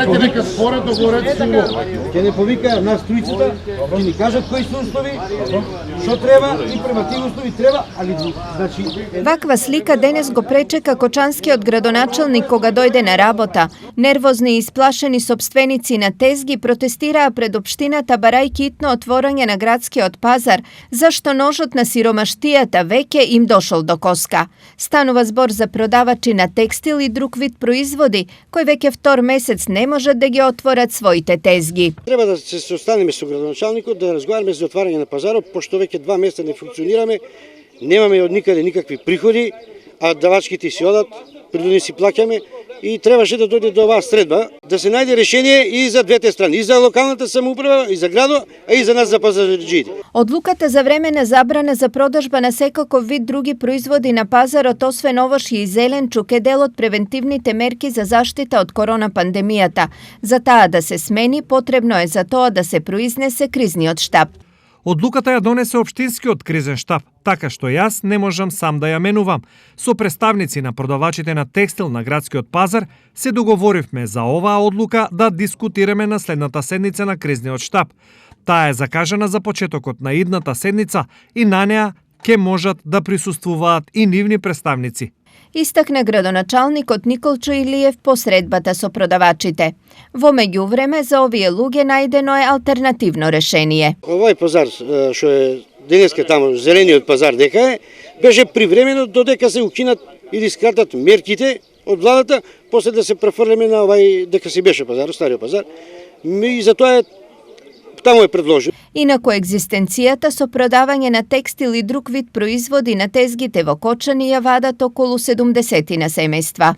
Дайте нека според договорят си го. Ќе не повика нас тројцата, ќе ни кажат кои се услови, што треба и према тие услови треба, али значи Ваква слика денес го пречека кочанскиот градоначелник кога дојде на работа. Нервозни и исплашени сопственици на тезги протестираа пред општината барајќи итно отворање на градскиот пазар, зашто ножот на сиромаштијата веќе им дошол до коска. Станува збор за продавачи на текстил и друг вид производи, кои веќе втор месец не можат да ги отворат своите тезги. треба да се состанеме со градоначалникот да разговараме за отварање на пазарот, пошто веќе 2 месеца не функционираме, немаме од никаде никакви приходи, а давачките си одат, придуни си плаќаме и требаше да дојде до оваа средба, да се најде решение и за двете страни, и за локалната самоуправа, и за градот, а и за нас за пазарджиите. Одлуката за времена забрана за продажба на секаков вид други производи на пазарот, освен овош и зеленчук, е дел од превентивните мерки за заштита од корона пандемијата. За таа да се смени, потребно е за тоа да се произнесе кризниот штаб. Одлуката ја донесе општинскиот кризен штаб, така што јас не можам сам да ја менувам. Со представници на продавачите на текстил на градскиот пазар се договоривме за оваа одлука да дискутираме на следната седница на кризниот штаб. Таа е закажана за почетокот на идната седница и на неа ќе можат да присуствуваат и нивни представници. Истакна градоначалникот Николчо Илиев по средбата со продавачите. Во меѓувреме за овие луѓе најдено е алтернативно решение. Овој пазар што е денеска таму, зелениот пазар дека е, беше привремено додека се укинат или скратат мерките од владата, после да се префрлеме на овај дека си беше пазар, стариот пазар. И затоа таму е предложил. Инаку екзистенцијата со продавање на текстил и друг вид производи на тезгите во Кочани ја вадат околу 70 на семејства.